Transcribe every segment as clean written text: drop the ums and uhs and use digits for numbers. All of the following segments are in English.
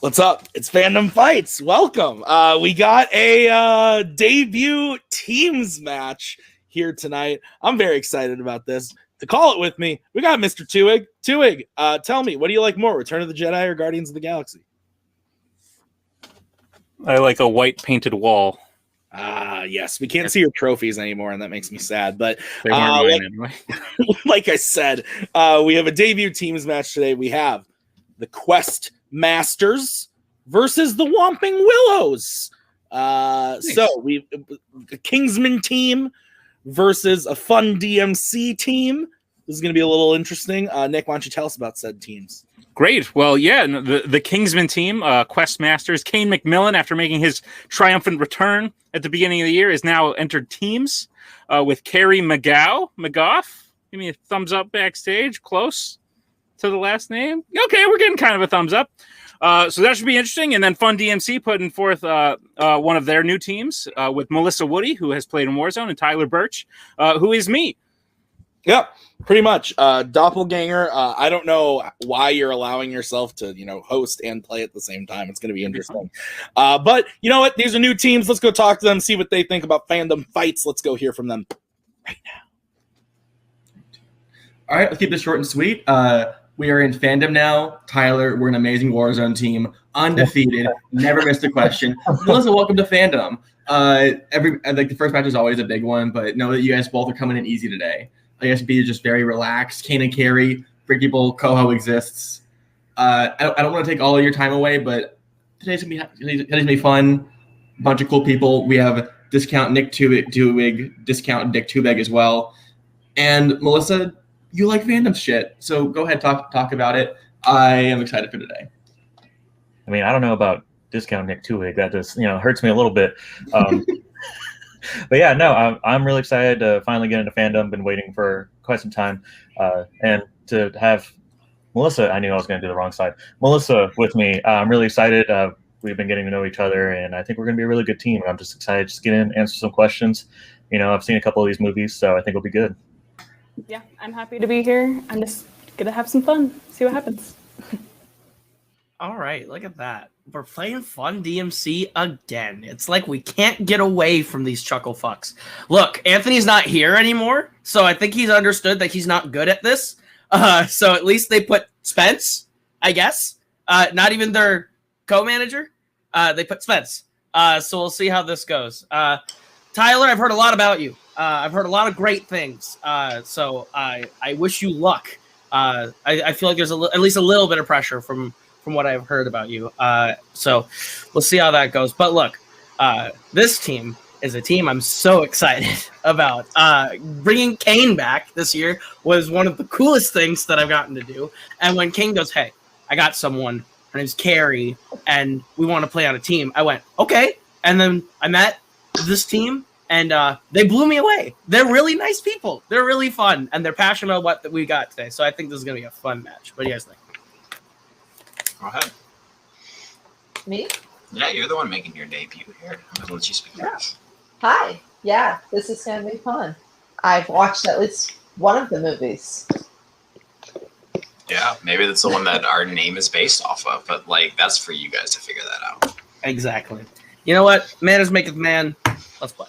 What's up? It's Fandom Fights. Welcome. We got a debut teams match here tonight. I'm very excited about this. To call it with me, we got Mr. Tuig. Tuig, tell me, what do you like more, Return of the Jedi or Guardians of the Galaxy? I like a white painted wall. Yes. We can't see your trophies anymore, and that makes me sad. But they weren't mine anyway. Like I said, we have a debut teams match today. We have the Quest Masters versus the Whomping Willows. Nice. So we a Kingsman team versus a fun DMC team. This is going to be a little interesting. Nick, why don't you tell us about said teams? Great. Well, yeah, the Kingsman team, Quest Masters, Kane McMillan, after making his triumphant return at the beginning of the year, is now entered teams with Carrie McGough. Give me a thumbs up backstage, close to the last name. Okay, we're getting kind of a thumbs up. So that should be interesting. And then Fun DMC putting forth one of their new teams with Melissa Woody, who has played in Warzone, and Tyler Birch, who is me. Yep, pretty much. Doppelganger. I don't know why you're allowing yourself to, host and play at the same time. It's going to be interesting. But you know what? These are new teams. Let's go talk to them, see what they think about Fandom Fights. Let's go hear from them right now. All right, let's keep this short and sweet. We are in Fandom now. Tyler, we're an amazing Warzone team, undefeated, never missed a question. Melissa, welcome to Fandom. The first match is always a big one, but know that you guys both are coming in easy today. ISB is just very relaxed. Kane and Carrie, predictable. Coho exists. I don't want to take all of your time away, but today's gonna be fun. Bunch of cool people. We have discount Nick Tuig, discount Dick Tubeg as well. And Melissa, you like Fandom shit, so go ahead, talk about it. I am excited for today. I mean, I don't know about discount Nick Tuig. That just hurts me a little bit. But yeah, no, I'm really excited to finally get into Fandom. Been waiting for quite some time, and to have Melissa. I knew I was going to do the wrong side. Melissa with me. I'm really excited. We've been getting to know each other, and I think we're going to be a really good team. I'm just excited to get in, answer some questions. I've seen a couple of these movies, so I think it'll be good. Yeah, I'm happy to be here. I'm just gonna have some fun. See what happens. All right, look at that. We're playing Fun DMC again. It's like we can't get away from these chuckle fucks. Look, Anthony's not here anymore, so I think he's understood that he's not good at this. So at least they put Spence, I guess. Not even their co-manager. They put Spence. So we'll see how this goes. Tyler, I've heard a lot about you. I've heard a lot of great things. So I wish you luck. I feel like there's at least a little bit of pressure from what I've heard about you. So we'll see how that goes. But look, this team is a team I'm so excited about. Bringing Kane back this year was one of the coolest things that I've gotten to do. And when Kane goes, hey, I got someone, her name's Carrie, and we want to play on a team, I went, okay. And then I met this team, and they blew me away. They're really nice people. They're really fun, and they're passionate about what we got today. So I think this is going to be a fun match. What do you guys think? Go ahead. Me? Yeah, you're the one making your debut here. I'm going to let you speak first. Hi. Yeah, this is going to be fun. I've watched at least one of the movies. Yeah, maybe that's the one that our name is based off of, but that's for you guys to figure that out. Exactly. You know what? Manners maketh man. Let's play.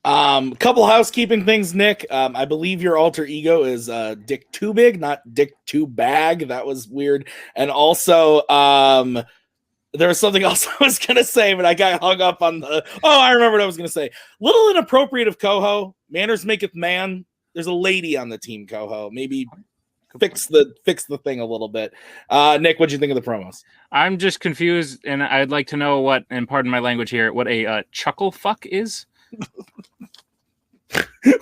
Couple housekeeping things, Nick. I believe your alter ego is Dick Too Big, not Dick Too Bag. That was weird. And also, there was something else I was gonna say, but I got hung up on the. Oh, I remember what I was gonna say. Little inappropriate of Coho. Manners maketh man. There's a lady on the team, Coho. Maybe fix the thing a little bit. Nick, what'd you think of the promos? I'm just confused, and I'd like to know what, and pardon my language here, what a chuckle fuck is.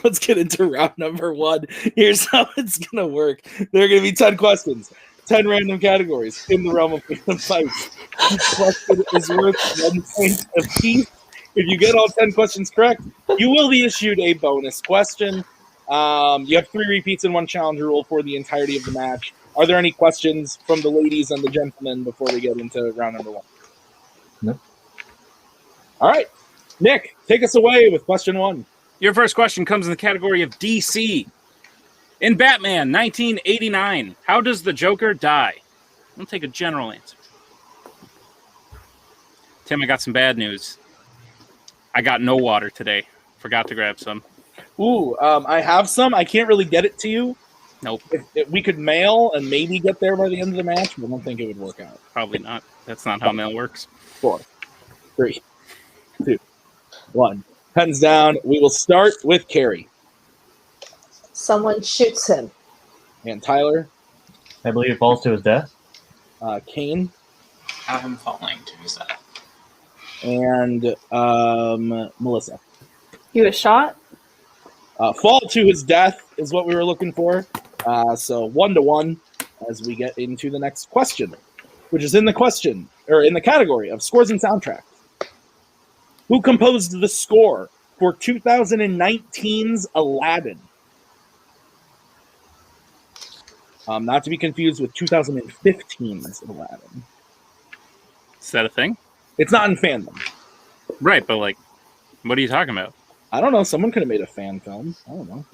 Let's get into round number one. Here's how it's gonna work. There are gonna be 10 questions, 10 random categories in the realm of fights. Each question is worth 1 point apiece. If you get all 10 questions correct, you will be issued a bonus question. You have 3 repeats and 1 challenger rule for the entirety of the match. Are there any questions from the ladies and the gentlemen before we get into round number 1? No. All right. Nick, take us away with question 1. Your first question comes in the category of DC. In Batman 1989, how does the Joker die? I'll take a general answer. Tim, I got some bad news. I got no water today. Forgot to grab some. Ooh, I have some. I can't really get it to you. Nope. If we could mail and maybe get there by the end of the match, but I don't think it would work out. Probably not. That's not how mail works. 4, 3, 2, 1. Pens down. We will start with Carrie. Someone shoots him. And Tyler. I believe it falls to his death. Kane. Have him falling to his death. And Melissa. He was shot. Fall to his death is what we were looking for. So 1-1 as we get into the next question, which is in the category of scores and soundtracks. Who composed the score for 2019's Aladdin? Not to be confused with 2015's Aladdin. Is that a thing? It's not in Fandom. Right, but like, what are you talking about? I don't know. Someone could have made a fan film. I don't know.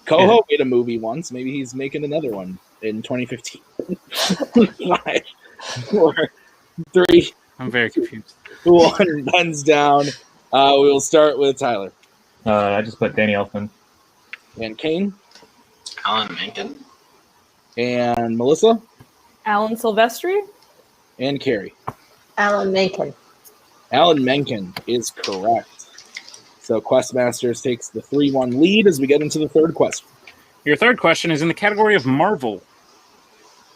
Coho made a movie once. Maybe he's making another one in 2015. 5, 4, 3. I'm very confused. 1. Pens down. We will start with Tyler. I just put Danny Elfman. And Kane. Alan Menken. And Melissa. Alan Silvestri. And Carrie. Alan Menken. Alan Menken is correct. So Questmasters takes the 3-1 lead as we get into the third question. Your third question is in the category of Marvel.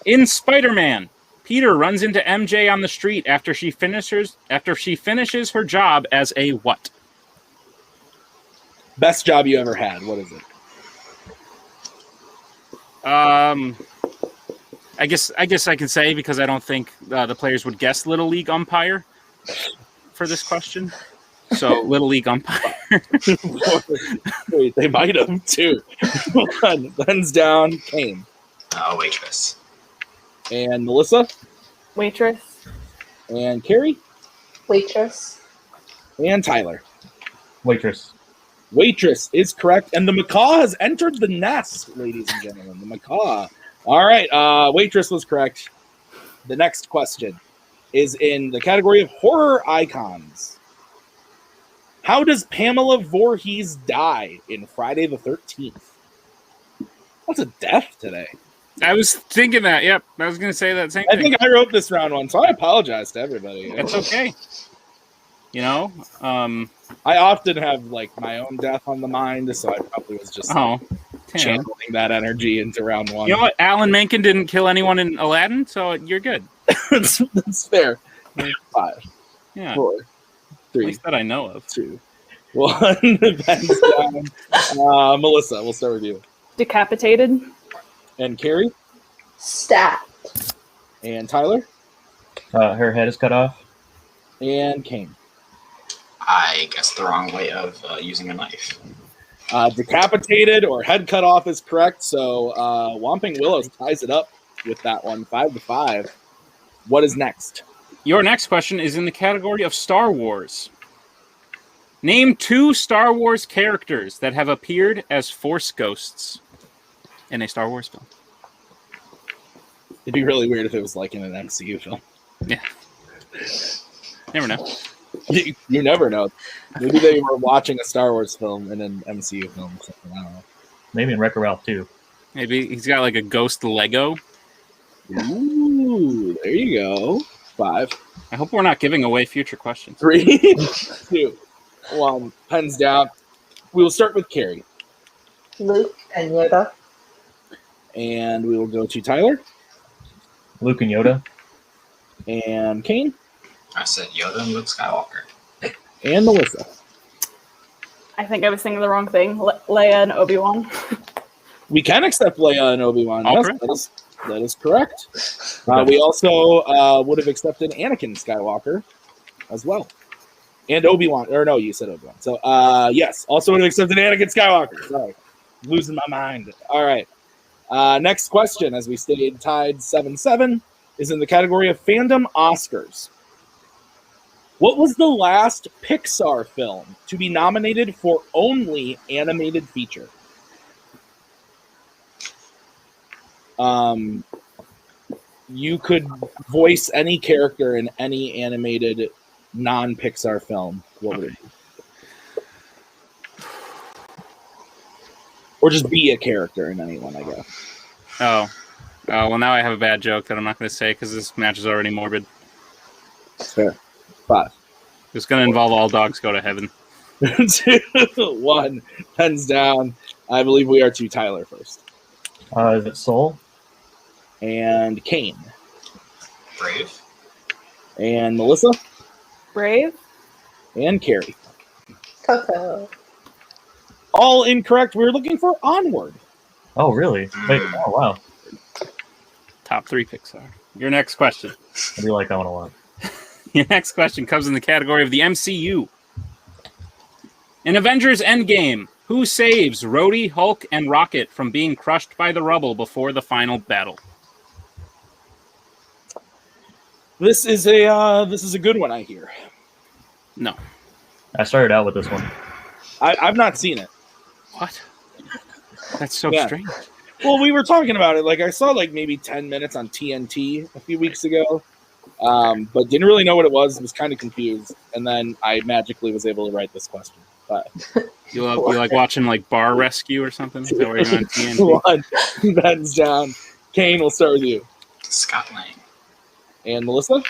In Spider-Man, Peter runs into MJ on the street after she finishes her job as a what? Best job you ever had. What is it? I guess I can say, because I don't think the players would guess Little League umpire for this question. So Little League umpire. Wait, they might have too. 1. Pens down. Kane. Waitress. And Melissa. Waitress. And Carrie. Waitress. And Tyler. Waitress. Waitress is correct. And the macaw has entered the nest, ladies and gentlemen. The macaw. All right. Waitress was correct. The next question is in the category of horror icons. How does Pamela Voorhees die in Friday the 13th? That's a death today. I was thinking that. Yep, I was going to say that same thing. I think I wrote this round one, so I apologize to everybody. It's okay. You know, I often have like my own death on the mind, so I probably was just channeling that energy into round one. You know what? Alan Menken didn't kill anyone in Aladdin, so you're good. That's fair. 5, Yeah, 4, 3, at least that I know of. 2, 1. Pens down. Melissa, we'll start with you. Decapitated. And Carrie. Stabbed. And Tyler. Her head is cut off. And Kane. I guess the wrong way of using a knife. Decapitated or head cut off is correct. So Whomping Willows ties it up with that one, 5-5. What is next? Your next question is in the category of Star Wars. Name 2 Star Wars characters that have appeared as Force ghosts in a Star Wars film. It'd be really weird if it was like in an MCU film. Yeah. Never know. You never know. Maybe they were watching a Star Wars film in an MCU film or something. I don't know. Maybe in Wreck-It Ralph too. Maybe he's got like a ghost Lego. Ooh, there you go. 5. I hope we're not giving away future questions. 3, 2, 1. Pens down. We will start with Carrie. Luke and Yoda. And we will go to Tyler. Luke and Yoda. And Kane. I said Yoda and Luke Skywalker. And Melissa. I think I was thinking the wrong thing. Leia and Obi-Wan. We can accept Leia and Obi-Wan. All Yes, correct. that is correct. We also would have accepted Anakin Skywalker as well. And Obi-Wan. Or no, you said Obi-Wan. So, yes. Also would have accepted Anakin Skywalker. Sorry. Losing my mind. All right. Next question, as we stayed tied 7-7, is in the category of Fandom Oscars. What was the last Pixar film to be nominated for only animated feature? you could voice any character in any animated non-Pixar film, what would it be? Or just be a character in anyone, I guess. Oh, well, now I have a bad joke that I'm not going to say because this match is already morbid. That's fair. 5. It's going to involve all dogs go to heaven. 2, 1. Pens down. I believe we are to Tyler first. Is it Soul? And Kane. Brave. And Melissa. Brave. And Carrie. Coco. All incorrect. We were looking for Onward. Oh, really? Wait, oh, wow. Top 3 Pixar. Your next question. I do like that one a lot. Your next question comes in the category of the MCU. In Avengers Endgame, who saves Rhodey, Hulk, and Rocket from being crushed by the rubble before the final battle? This is a good one, I hear. No. I started out with this one. I've not seen it. What? That's so Yeah. strange. Well, we were talking about it. Like, I saw like maybe 10 minutes on TNT a few weeks ago, but didn't really know what it was. Was kind of confused, and then I magically was able to write this question. But You like watching like Bar Rescue or something? Is that where you're on TNT? 1. Ben's down. Kane, we'll start with you. Scott Lang. And Melissa.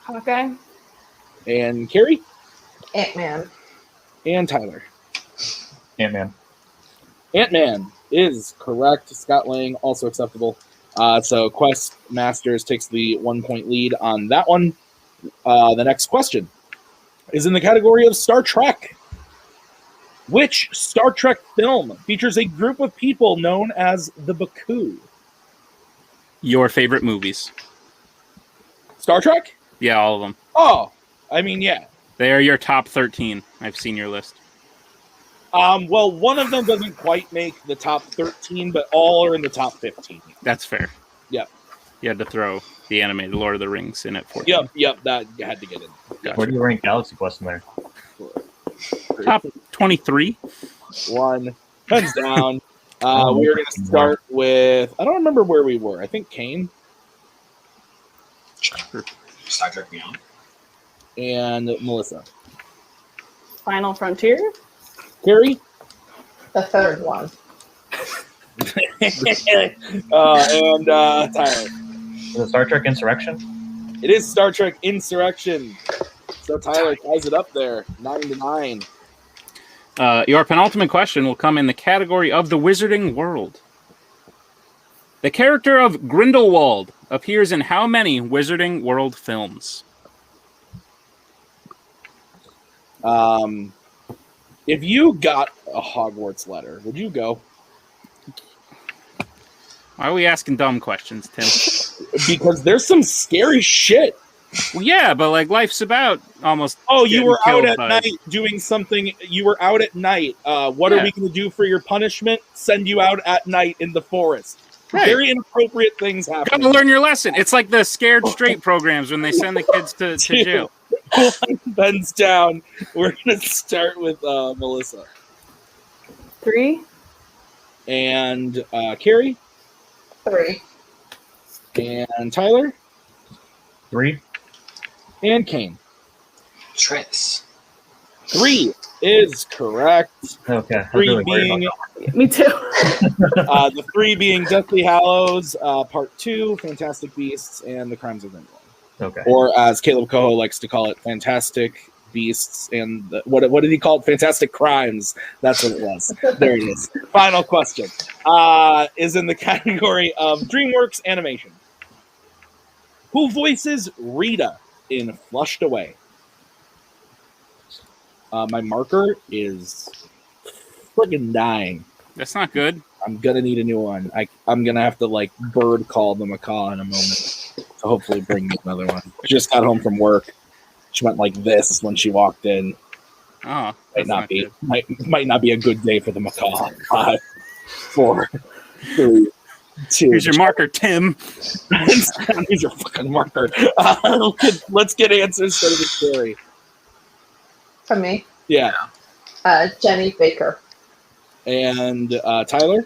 Hawkeye. And Carrie. Ant-Man. And Tyler. Ant-Man. Ant-Man is correct. Scott Lang, also acceptable. So Quest Masters takes the 1-point lead on that one. The next question is in the category of Star Trek. Which Star Trek film features a group of people known as the Baku? Your favorite movies? Star Trek? Yeah, all of them. Oh, I mean, yeah. They are your top 13. I've seen your list. Well, one of them doesn't quite make the top 13, but all are in the top 15. That's fair. Yep. You had to throw the animated Lord of the Rings in it for you. Yep, that had to get in. Gotcha. Where do you rank Galaxy Quest in there? Top 23. 1. Pens down. We're going to start with, I don't remember where we were. I think Kane Star Trek Beyond. and Melissa. Final Frontier. Carrie? The third one. And Tyler. Is it Star Trek Insurrection? It is Star Trek Insurrection. So Tyler ties it up there, 9-9. Your penultimate question will come in the category of the Wizarding World. The character of Grindelwald appears in how many Wizarding World films? If you got a Hogwarts letter, would you go? Why are we asking dumb questions, Tim? Because there's some scary shit. Well, yeah, but like life's about almost. Oh, you getting were out killed at by- night doing something. You were out at night. What are Yeah. we going to do for your punishment? Send you out at night in the forest. Right. Very inappropriate things happen. Gotta learn your lesson. It's like the Scared Straight programs when they send the kids to jail. Ben's down. We're going to start with Melissa 3. and Carrie 3. and Tyler 3. and Kane. Triss. 3 is correct. Okay. I was 3 really worried being about Me too. the 3 being Deathly Hallows, Part 2, Fantastic Beasts, and The Crimes of Grindelwald. that. Okay. Or as Caleb Coho likes to call it, Fantastic Beasts and what did he call it? Fantastic Crimes. That's what it was. There it is. Final question is in the category of DreamWorks animation. Who voices Rita in Flushed Away? My marker is friggin' dying. That's not good. I'm gonna need a new one. I'm gonna have to like bird call the macaw in a moment to hopefully bring me another one. Just got home from work. She went like this when she walked in. Oh, Might that's not not be good. might not be a good day for the macaw. 5, 4, 3, 2. Here's your marker, Tim. Here's your fucking marker. Let's get answers for the story. From me. Yeah. Jenny Baker. And Tyler,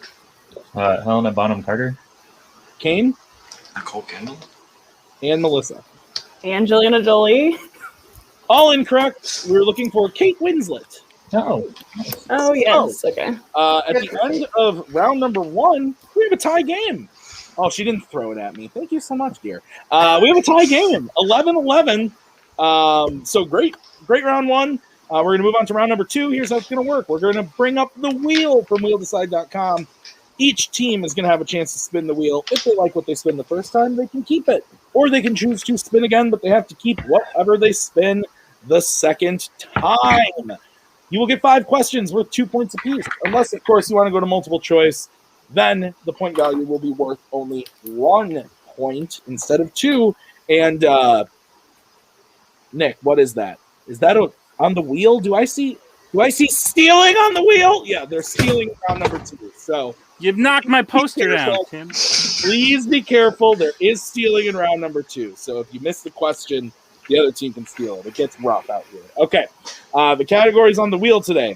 Helena Bonham Carter. Kane, Nicole Kendall. And Melissa. Angelina Jolie. All incorrect. We were looking for Kate Winslet. No. Oh yes. Okay. At the end of round number 1, we have a tie game. Oh, she didn't throw it at me. Thank you so much, dear. We have a tie game, 11-11. So great round 1. We're going to move on to round number 2. Here's how it's going to work. We're going to bring up the wheel from wheeldecide.com. Each team is going to have a chance to spin the wheel. If they like what they spin the first time, they can keep it. Or they can choose to spin again, but they have to keep whatever they spin the second time. You will get 5 questions worth 2 points apiece. Unless, of course, you want to go to multiple choice. Then the point value will be worth only 1 point instead of 2. And, Nick, what is that? Is that on the wheel? Do I see stealing on the wheel? Yeah, they're stealing round number 2. So You've knocked my poster down, Tim. please be careful. There is stealing in round number 2. So if you miss the question, the other team can steal it. It gets rough out here. Okay. The categories on the wheel today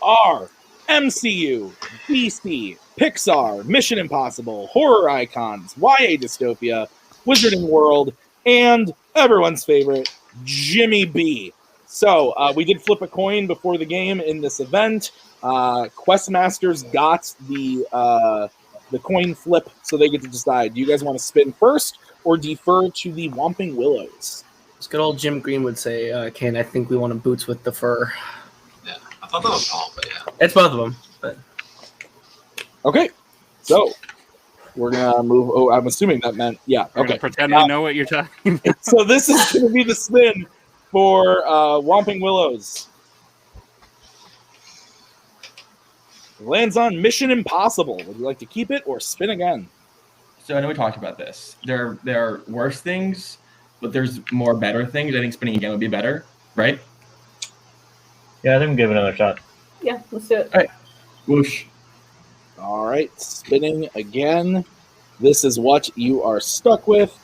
are MCU, DC, Pixar, Mission Impossible, horror icons, YA dystopia, Wizarding World, and everyone's favorite, Jimmy B. So we did flip a coin before the game in this event. Questmasters got the coin flip, so they get to decide. Do you guys want to spin first or defer to the Whomping Willows? As good old Jim Green would say, Kane, I think we want to boots with the fur. Yeah, I thought that was Paul, but yeah. It's both of them. But Okay, so we're gonna move. Oh, I'm assuming that meant yeah. We're Okay, gonna pretend we know what you're talking about. so this is gonna be the spin for Whomping Willows. It lands on Mission Impossible. Would you like to keep it or spin again? So I know we talked about this. There are worse things, but there's more better things. I think spinning again would be better, right? Yeah, I think we'll give it another shot. Yeah, let's do it. All right. Whoosh. All right, spinning again. This is what you are stuck with.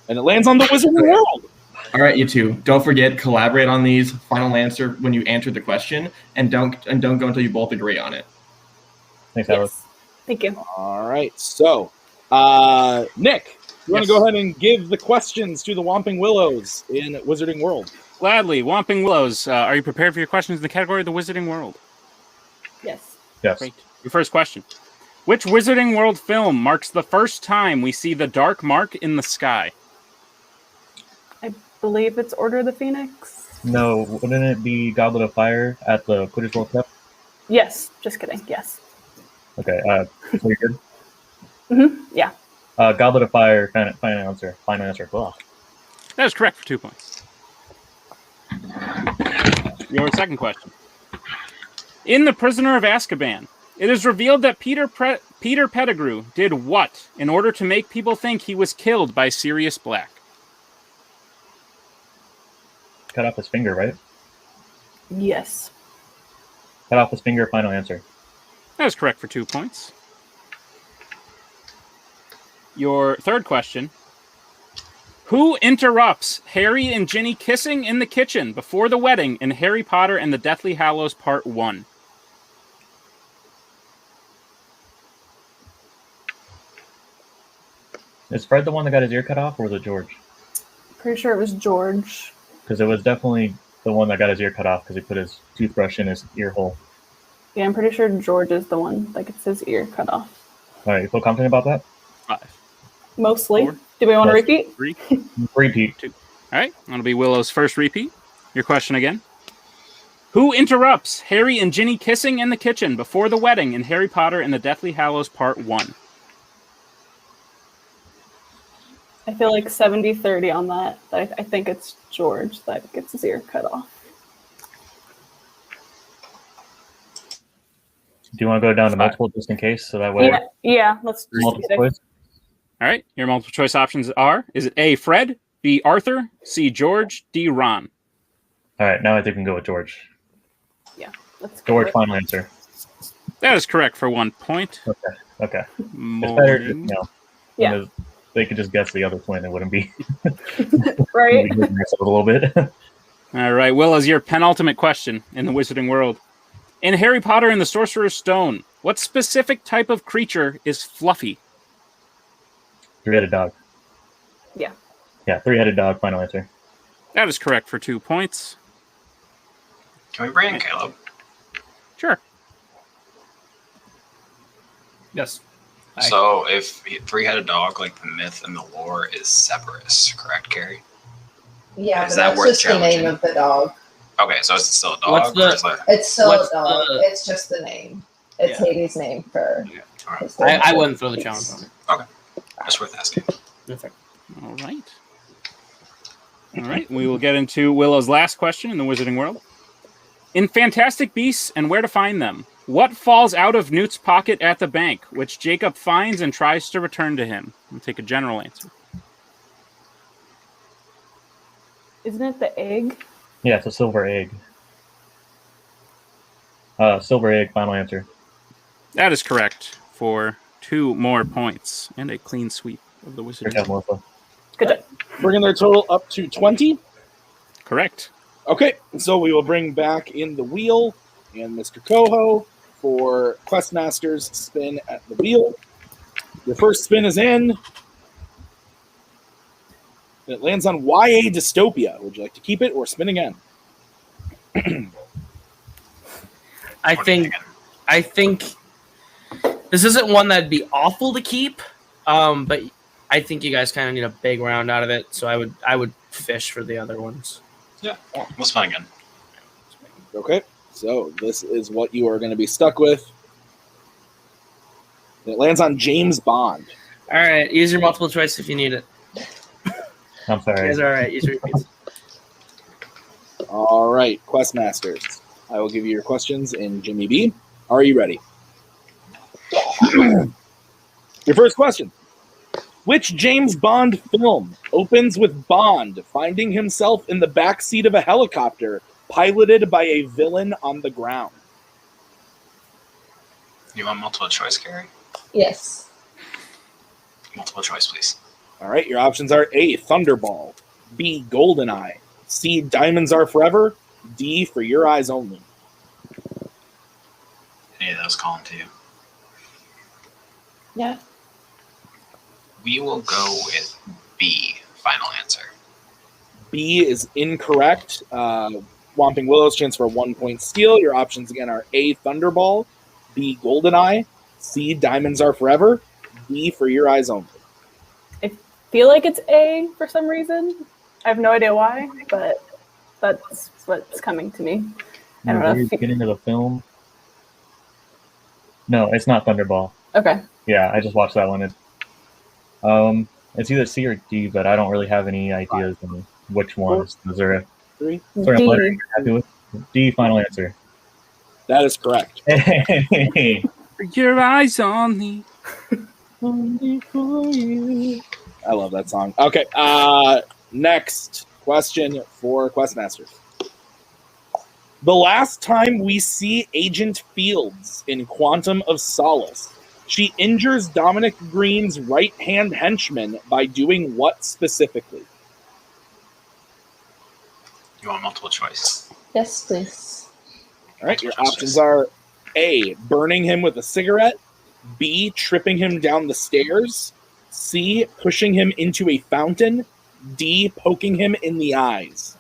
And it lands on the Wizarding World. All right, you two. Don't forget, collaborate on these. Final answer when you answer the question, and don't go until you both agree on it. Thanks, Howard. Yes. Thank you. All right, so Nick, you want to go ahead and give the questions to the Whomping Willows in Wizarding World? Gladly. Whomping Willows, are you prepared for your questions in the category of the Wizarding World? Yes. Yes. Great. Your first question. Which Wizarding World film marks the first time we see the dark mark in the sky? I believe it's Order of the Phoenix. No, wouldn't it be Goblet of Fire at the Quidditch World Cup? Yes. Just kidding. Yes. Okay, so you're good? Yeah. Goblet of Fire, final answer. Ugh. That is correct for 2 points. Your second question. In The Prisoner of Azkaban, it is revealed that Peter Pettigrew did what in order to make people think he was killed by Sirius Black? Cut off his finger, right? Yes. Cut off his finger, final answer. That is correct for 2 points. Your third question. Who interrupts Harry and Ginny kissing in the kitchen before the wedding in Harry Potter and the Deathly Hallows Part 1? Is Fred the one that got his ear cut off, or was it George? Pretty sure it was George. Because it was definitely the one that got his ear cut off because he put his toothbrush in his ear hole. Yeah, I'm pretty sure George is the one that gets his ear cut off. All right, you feel confident about that? 5. Mostly. 4. Do we want to Yes. repeat? 3. Repeat. 2. All right, that'll be Willow's first repeat. Your question again. Who interrupts Harry and Ginny kissing in the kitchen before the wedding in Harry Potter and the Deathly Hallows Part 1? I feel like 70-30 on that. I think it's George that gets his ear cut off. Do you want to go down to multiple just in case, so that way Yeah, let's just multiple do it. choice? All right, your multiple choice options are, is it A, Fred, B, Arthur, C, George, D, Ron? All right, now I think we can go with George. Yeah, let's go. George, final answer. That is correct for 1 point. Okay. It's better, Morning. Yeah. when they could just guess the other twin. It wouldn't be Right? a little bit. All right, Will, as your penultimate question in the Wizarding World. In Harry Potter and the Sorcerer's Stone, what specific type of creature is Fluffy? Three-headed dog. Yeah. Yeah, three-headed dog, final answer. That is correct for 2 points. Can we bring in Caleb? Sure. Yes. So if three-headed dog, like the myth and the lore, is Cerberus, correct, Carrie? Yeah, Is but that that's worth just the name challenging? of the dog. Okay, so is it still a dog? What's the- or is it- It's still What's a dog. the- It's just the name. It's Yeah. Hades' name for Alright, his third I name. wouldn't throw the challenge on it. just worth asking. That's fair. All right. All right. We will get into Willow's last question in the Wizarding World. In Fantastic Beasts and Where to Find Them, what falls out of Newt's pocket at the bank, which Jacob finds and tries to return to him? We'll take a general answer. Isn't it the egg? Yeah, it's a silver egg. Silver egg, final answer. That is correct for 2 more points and a clean sweep of the Good Wizarding job, World. Melissa. Good job. Bringing their total up to 20. Correct. Okay, so we will bring back in the wheel and Mr. Coho for Questmaster's spin at the wheel. Your first spin is in. It lands on YA Dystopia. Would you like to keep it or spin again? I think this isn't one that'd be awful to keep, but I think you guys kind of need a big round out of it. So I would fish for the other ones. Yeah, we'll spin again. Okay, so this is what you are going to be stuck with. It lands on James Bond. All right, use your multiple choice if you need it. I'm You sorry. guys are all right. Use your repeats. All right, Questmasters. I will give you your questions in Jimmy B. Are you ready? Your first question. Which James Bond film opens with Bond finding himself in the backseat of a helicopter piloted by a villain on the ground? You want multiple choice, Carrie? Yes. Multiple choice, please. All right, your options are A, Thunderball, B, Goldeneye, C, Diamonds Are Forever, D, For Your Eyes Only. Any of those calling to you? Yeah. We will go with B, final answer. B is incorrect. Whomping Willows, chance for a 1-point steal. Your options again are A, Thunderball, B, Goldeneye, C, Diamonds Are Forever, D, For Your Eyes Only. I feel like it's A for some reason. I have no idea why, but that's what's coming to me. I don't know. Very beginning of the film. No, it's not Thunderball. Okay. Yeah, I just watched that one. It's either C or D, but I don't really have any ideas on which ones. Those are 3. sorry, D. I'm wondering if you're happy with D, final answer. That is correct. Hey. For your eyes only. Only for you. I love that song. Okay, next question for Questmasters. The last time we see Agent Fields in Quantum of Solace, she injures Dominic Green's right-hand henchman by doing what specifically? You want multiple choice? Yes, please. All right, your options are A, burning him with a cigarette, B, tripping him down the stairs, C, pushing him into a fountain, D, poking him in the eyes.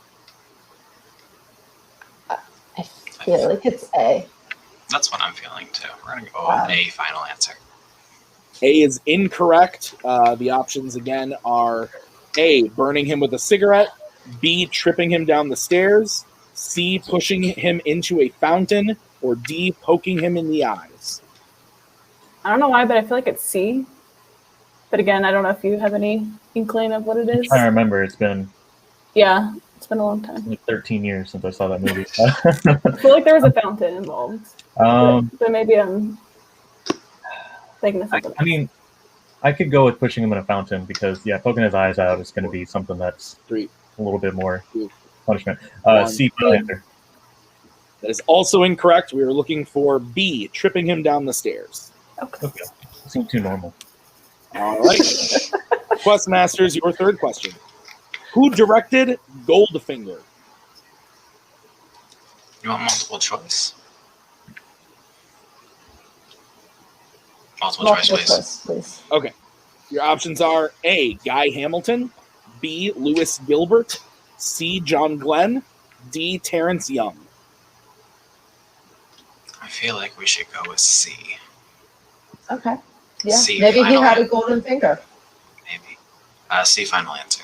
I feel like it's A. That's what I'm feeling too. We're going to go with A, final answer. A is incorrect. The options again are A, burning him with a cigarette, B, tripping him down the stairs, C, pushing him into a fountain, or D, poking him in the eyes. I don't know why, but I feel like it's C. But again, I don't know if you have any inkling of what it I'm is. trying to remember. It's been Yeah, it's been a long time. like 13 years since I saw that movie. I feel like there was a fountain involved. But maybe I'm thinking of something. I mean, I could go with pushing him in a fountain because, yeah, poking his eyes out is going to be something that's 3, a little bit more 2, punishment. 1. C, final answer. That is also incorrect. We were looking for B, tripping him down the stairs. Okay. Seems too normal. All right. Questmasters, your third question. Who directed Goldfinger? You want multiple choice? Multiple choice, Multiple please. choice, please. Okay. Your options are A, Guy Hamilton, B, Lewis Gilbert, C, John Glenn, D, Terrence Young. I feel like we should go with C. Okay. Yeah. C, Maybe he final had a answer. golden finger. Maybe. C, final answer.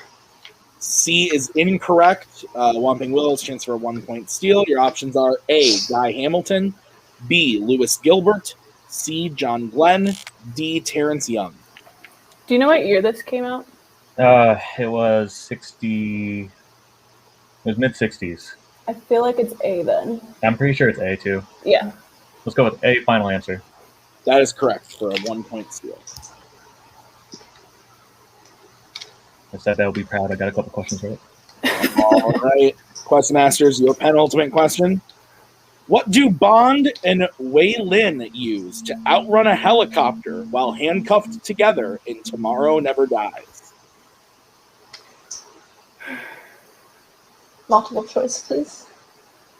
C is incorrect. Whomping Willows, chance for a 1-point steal. Your options are A, Guy Hamilton, B, Lewis Gilbert, C, John Glenn, D, Terrence Young. Do you know what year this came out? It was 60. It was mid 60s. I feel like it's A then. I'm pretty sure it's A too. Yeah. Let's go with A. Final answer. That is correct for a 1-point steal. I said that would be proud. I got a couple questions right. All right, Question Masters, your penultimate question. What do Bond and Wei Lin use to outrun a helicopter while handcuffed together in Tomorrow Never Dies? Multiple choice, please.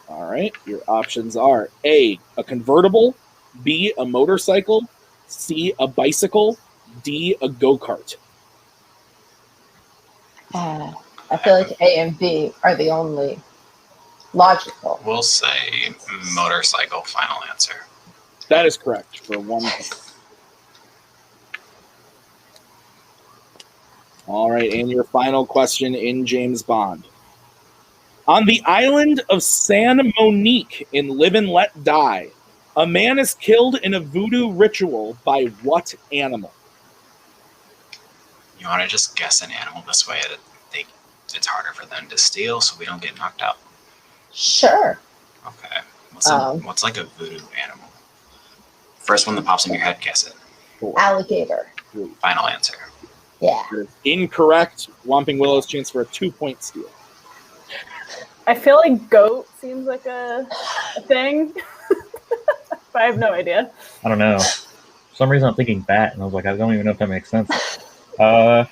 All right, your options are A, a convertible, B, a motorcycle, C, a bicycle, D, a go-kart. I feel like A and B are the only logical. We'll say motorcycle, final answer. That is correct for 1 point. All right, and your final question in James Bond. On the island of San Monique in Live and Let Die, a man is killed in a voodoo ritual by what animal? You want to just guess an animal this way? It's harder for them to steal, so we don't get knocked out. Sure. Okay. What's like a voodoo animal? First one that pops in your head, guess it. Alligator. Final answer. Yeah. Incorrect. Whomping Willows, chance for a 2-point steal. I feel like goat seems like a thing, but I have no idea. I don't know. For some reason, I'm thinking bat, and I was like, I don't even know if that makes sense. I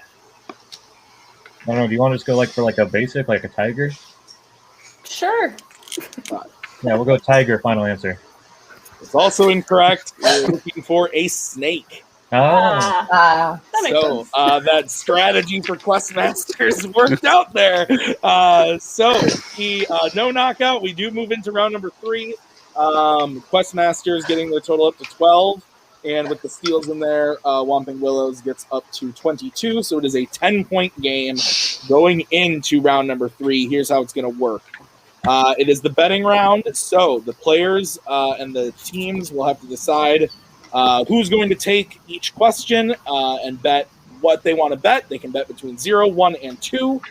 don't know. Do you want to just go for a basic, like a tiger? Sure. Yeah, we'll go tiger. Final answer. It's also incorrect. We're looking for a snake. Oh. That makes sense. That strategy for Quest Masters worked out there. No knockout. We do move into round number 3. Quest Masters getting their total up to 12. And with the steals in there, Whomping Willows gets up to 22. So it is a 10-point game going into round number 3. Here's how it's going to work. It is the betting round. So the players and the teams will have to decide who's going to take each question and bet what they want to bet. They can bet between 0, 1, and 2.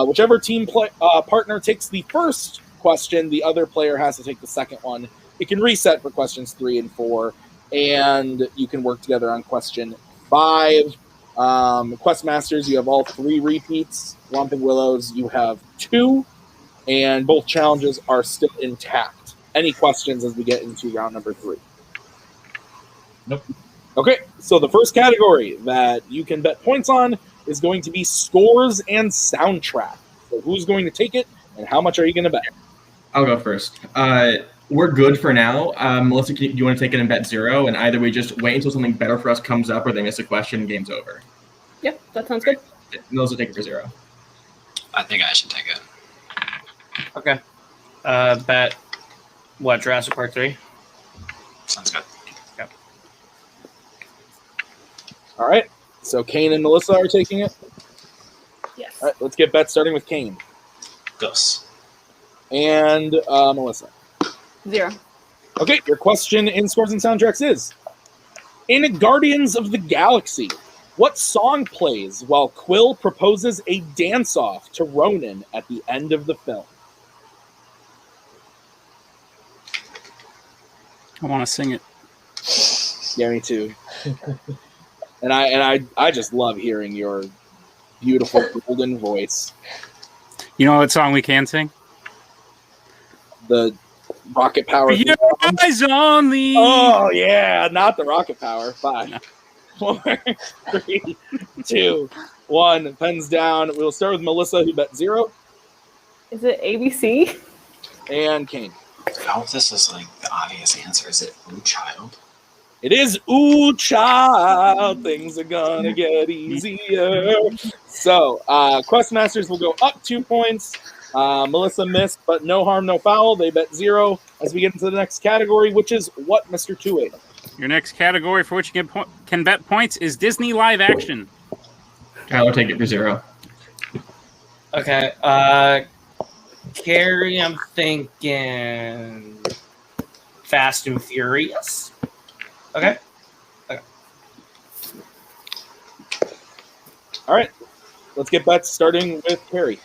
Whichever team partner takes the first question, the other player has to take the second one. It can reset for questions 3 and 4. And you can work together on question 5. Quest Masters, you have all 3 repeats. Whomping Willows, you have 2. And both challenges are still intact. Any questions as we get into round number 3? Nope. Okay, so the first category that you can bet points on is going to be scores and soundtrack. So who's going to take it, and how much are you going to bet? I'll go first. We're good for now. Melissa, do you want to take it and bet 0? And either we just wait until something better for us comes up, or they miss a question and game's over. Yep, that sounds good. Melissa, take it for 0. I think I should take it. Okay. Bet what? Jurassic Park 3? Sounds good. All right, so Kane and Melissa are taking it. Yes. All right, let's get bets starting with Kane. Gus. And Melissa. 0. Okay, your question in scores and soundtracks is, in Guardians of the Galaxy, what song plays while Quill proposes a dance-off to Ronan at the end of the film? I want to sing it. Yeah, me too. And I just love hearing your beautiful golden voice. You know what song we can sing? The Rocket Power. Your eyes only. Oh yeah, not the Rocket Power. 5, 4, 3, 2, 1. Pens down. We'll start with Melissa, who bet 0, Is it ABC? and Kane. I hope this is like the obvious answer. Is it Blue Child? It is Ooh Child, things are gonna get easier. So, Questmasters will go up 2 points. Melissa missed, but no harm, no foul. They bet 0 as we get into the next category, which is what, Mr. Two-Eight? Your next category for which you can bet points is Disney live action. Tyler, take it for 0. Okay. Carrie, I'm thinking Fast and Furious. Okay. All right. Let's get bets starting with Carrie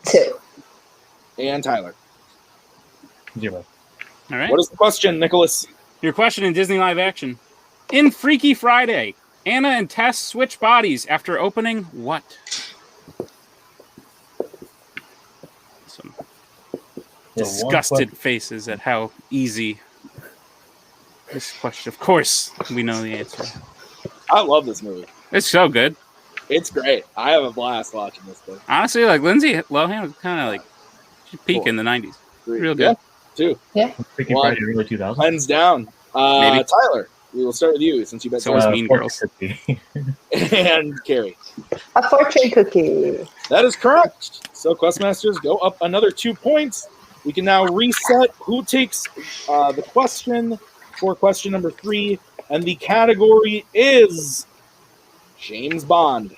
2. and Tyler. 0. All right. What is the question, Nicholas? Your question in Disney live action. In Freaky Friday, Anna and Tess switch bodies after opening what? Some disgusted faces at how easy this question. Of course, we know the answer. I love this movie. It's so good. It's great. I have a blast watching this thing. Honestly, like Lindsay Lohan was kind of like she's peak in the 90s. Real good. Yeah, 2. Freaking Friday, early 2000s. Hands down. Maybe. Tyler, we will start with you since you bet So was Mean Girls. and Carrie. A fortune cookie. That is correct. So Questmasters go up another 2 points. We can now reset who takes the question for question number 3, and the category is James Bond.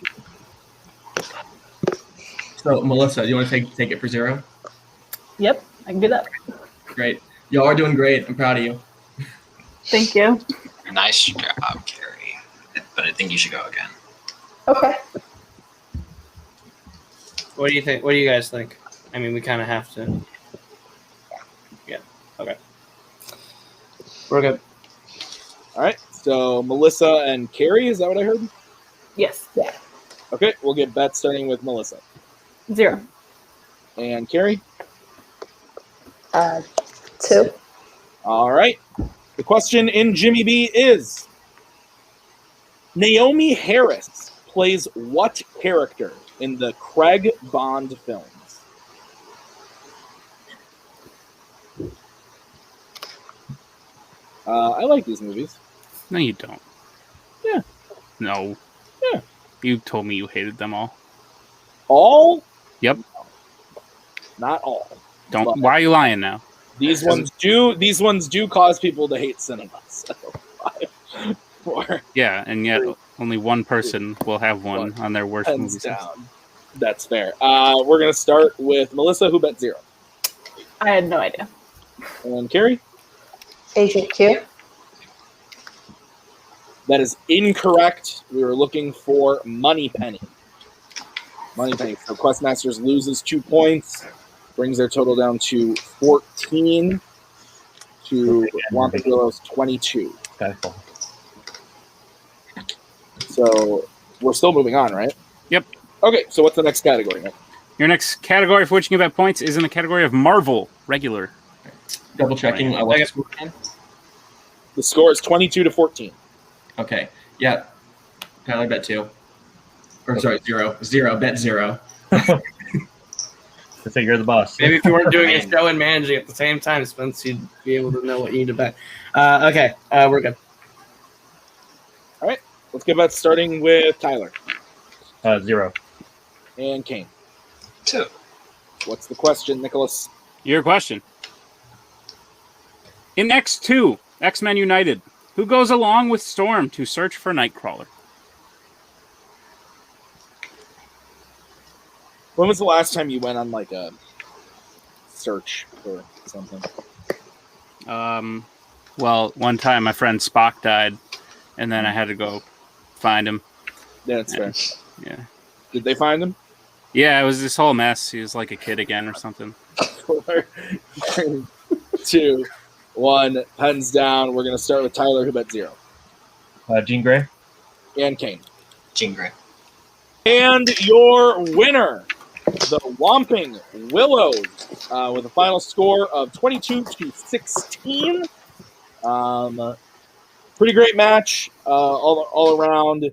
So, Melissa, do you want to take it for 0? Yep, I can do that. Great. Y'all are doing great. I'm proud of you. Thank you. Nice job, Carrie. But I think you should go again. Okay. What do you think? What do you guys think? I mean, we kind of have to. Yeah. Okay. We're good. All right. So Melissa and Carrie, is that what I heard? Yes. Yeah. Okay, we'll get bets starting with Melissa. 0. And Carrie? 2. All right. The question in Jimmy B is, Naomi Harris plays what character in the Craig Bond films? I like these movies. No, you don't. Yeah. No. Yeah. You told me you hated them all. All? Yep. Not all. Don't. But Why are you lying now? these ones do cause people to hate cinema. So 5, 4, Yeah, and yet only one person will have one on their worst hands movies. down. That's fair. We're gonna start with Melissa, who bet 0. I had no idea. And Carrie? Agent Q. That is incorrect. We were looking for Moneypenny. Moneypenny. So Questmasters loses 2 points, brings their total down to 14 to Whomping Willows 22. Skyfall. So we're still moving on, right? Yep. Okay, so what's the next category, Nick? Your next category for which you can bet points is in the category of Marvel regular. Double checking. Right. The score is 22 to 14. Okay. Yeah. Tyler, bet 2. Or sorry, 0. 0. Bet 0. Let's say you're the boss. Maybe if you weren't doing a show and managing at the same time, Spence, you'd be able to know what you need to bet. Okay. We're good. All right, let's get bets starting with Tyler 0. and Kane. 2. What's the question, Nicholas? Your question. In X2, X-Men United, who goes along with Storm to search for Nightcrawler? When was the last time you went on like a search for something? Well, one time my friend Spock died, and then I had to go find him. Yeah, that's fair. Yeah. Did they find him? Yeah, it was this whole mess. He was like a kid again or something. 4, 3, 2, 1. Pens down. We're going to start with Tyler, who bet 0. Jean Grey. And Kane. Jean Grey. And your winner, the Whomping Willows, with a final score of 22 to 16. Pretty great match all around.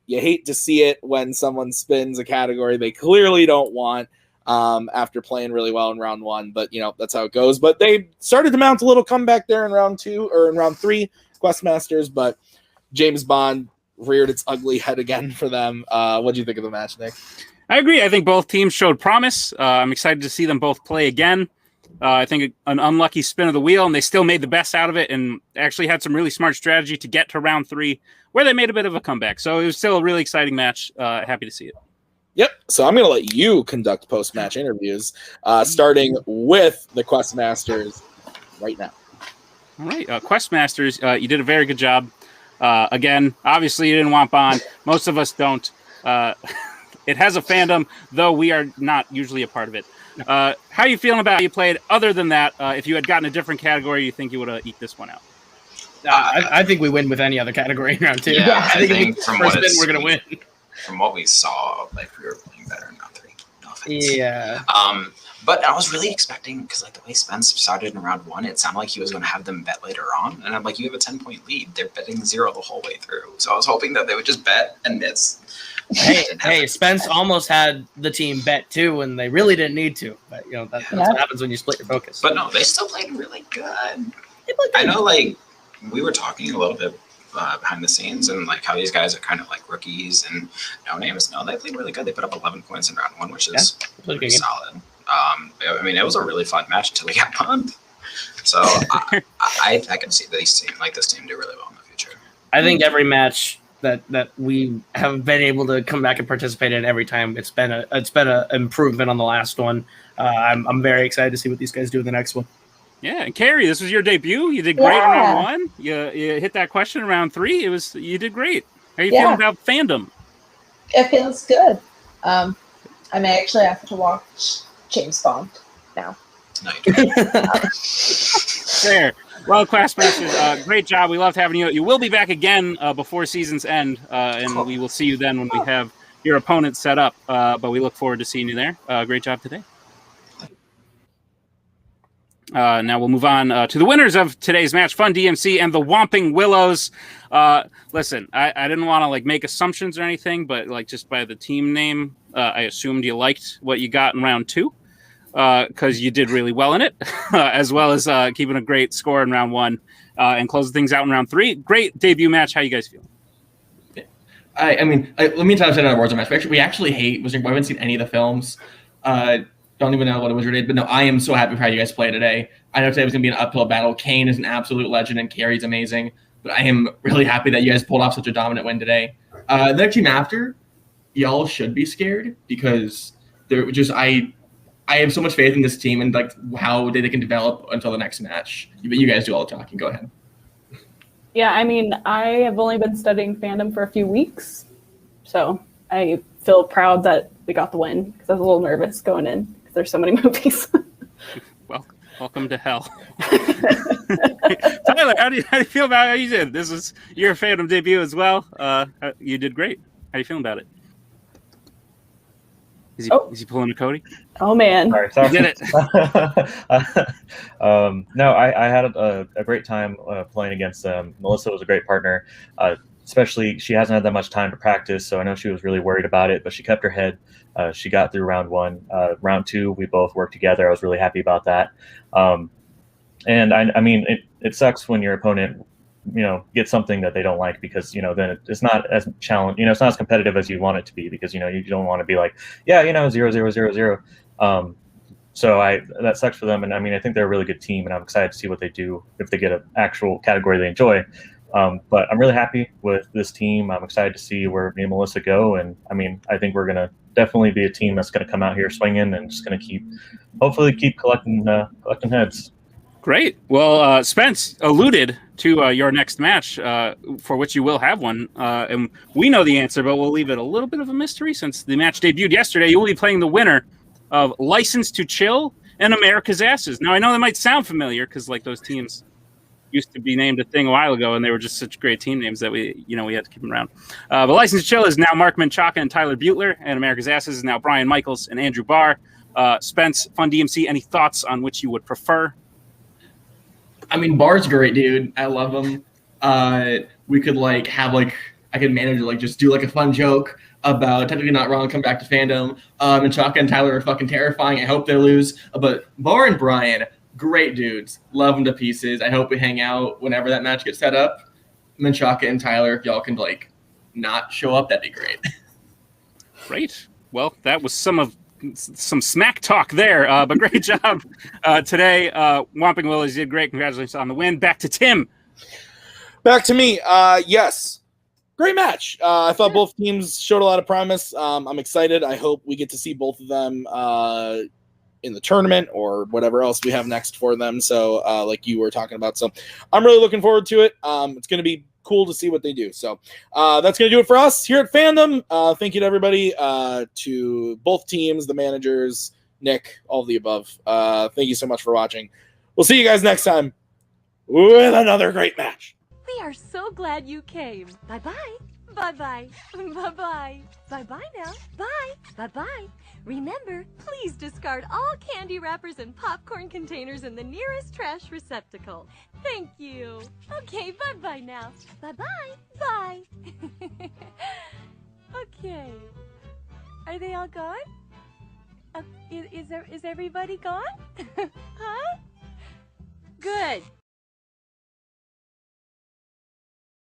You hate to see it when someone spins a category they clearly don't want. after playing really well in round 1. But, that's how it goes. But they started to mount a little comeback there in round 2 or in round 3, Questmasters. But James Bond reared its ugly head again for them. What do you think of the match, Nick? I agree. I think both teams showed promise. I'm excited to see them both play again. I think an unlucky spin of the wheel, and they still made the best out of it and actually had some really smart strategy to get to round 3 where they made a bit of a comeback. So it was still a really exciting match. Happy to see it. Yep. So I'm going to let you conduct post-match interviews, starting with the Questmasters right now. All right. Questmasters, you did a very good job. Again, obviously you didn't want Bond. Most of us don't. It has a fandom, though we are not usually a part of it. How are you feeling about how you played? Other than that, if you had gotten a different category, you think you would have eat this one out? I think we win with any other category in round 2. Yeah, I think from first spin, we're going to win. From what we saw, like we were playing better in round 3. No offense. Yeah. But I was really expecting, because like the way Spence started in round 1, it sounded like he was going to have them bet later on. And I'm like, you have a 10-point lead. They're betting 0 the whole way through. So I was hoping that they would just bet and miss. Hey, Spence almost had the team bet too, and they really didn't need to. But that's what happens when you split your focus. But no, they still played really good. I know, like we were talking a little bit behind the scenes, and like how these guys are kind of like rookies and no names. No, they played really good. They put up 11 points in round 1, which is pretty solid. I mean, it was a really fun match until we got bumped. So I can see this team do really well in the future. I think every match that we have been able to come back and participate in every time, it's been a improvement on the last one. I'm very excited to see what these guys do in the next one. Yeah, and Carrie, this was your debut. You did great in round 1. You hit that question in round 3. You did great. How are you feeling about Fandom? It feels good. I may actually have to watch James Bond now. No, you don't. Fair. Well, Questmasters, great job. We loved having you. You will be back again before season's end, and we will see you then when we have your opponent set up. But we look forward to seeing you there. Great job today. Now we'll move on to the winners of today's match, Fun DMC and the Whomping Willows. Listen, I didn't want to make assumptions or anything, but just by the team name, I assumed you liked what you got in round 2. Because you did really well in it, as well as keeping a great score in round 1 and closing things out in round 3. Great debut match. How you guys feel? I mean, let me tell you another Warzone match. We actually hate Wizard. We haven't seen any of the films. Don't even know what a Wizard is, but no, I am so happy for how you guys play today. I know today was going to be an uphill battle. Kane is an absolute legend, and Carrie's amazing. But I am really happy that you guys pulled off such a dominant win today. The next team after, y'all should be scared because they're just I have so much faith in this team and how they can develop until the next match. But you guys do all the talking. Go ahead. Yeah, I mean, I have only been studying Fandom for a few weeks, so I feel proud that we got the win because I was a little nervous going in because there's so many movies. Well, welcome to hell. Tyler, how do you feel about how you did? This is your Fandom debut as well. You did great. How are you feeling about it? Is he pulling a Cody? Oh, man. Sorry. You did it. No, I had a great time playing against them. Melissa was a great partner. Especially, she hasn't had that much time to practice, so I know she was really worried about it, but she kept her head. She got through round 1. Round 2, we both worked together. I was really happy about that. And I mean, it sucks when your opponent get something that they don't like because then it's not as challenge it's not as competitive as you want it to be because you don't want to be 0-0-0-0. So that sucks for them, and I mean I think they're a really good team, and I'm excited to see what they do if they get an actual category they enjoy. But I'm really happy with this team. I'm excited to see where me and Melissa go, and I mean I think we're gonna definitely be a team that's gonna come out here swinging and just gonna hopefully keep collecting heads. Great. Well, Spence alluded to your next match, for which you will have one. And we know the answer, but we'll leave it a little bit of a mystery since the match debuted yesterday. You will be playing the winner of License to Chill and America's Asses. Now, I know that might sound familiar because those teams used to be named a thing a while ago, and they were just such great team names that we had to keep them around. But License to Chill is now Mark Menchaca and Tyler Butler, and America's Asses is now Brian Michaels and Andrew Barr. Spence, Fun DMC, any thoughts on which you would prefer? I mean, Bar's great, dude. I love him. We could have I could manage to like just do like a fun joke about technically not wrong, come back to Fandom. And Chaka and Tyler are fucking terrifying. I hope they lose. But Bar and Brian, great dudes. Love them to pieces. I hope we hang out whenever that match gets set up. Menchaca and Tyler, if y'all can like not show up, that'd be great. Great. Well, that was some smack talk there, but great job today. Whomping Willows did great. Congratulations on the win. Back to Tim. Back to me. Yes. Great match. I thought both teams showed a lot of promise. I'm excited. I hope we get to see both of them in the tournament or whatever else we have next for them. So like you were talking about. So I'm really looking forward to it. It's going to be cool to see what they do. So that's going to do it for us here at Fandom. Thank you to everybody, to both teams, the managers, Nick, all of the above. Thank you so much for watching. We'll see you guys next time with another great match. We are so glad you came. Bye-bye. Bye-bye. Bye-bye. Bye-bye now. Bye. Bye-bye. Remember, please discard all candy wrappers and popcorn containers in the nearest trash receptacle. Thank you. Okay, bye-bye now. Bye-bye. Bye. Okay. Are they all gone? Is everybody gone? Huh?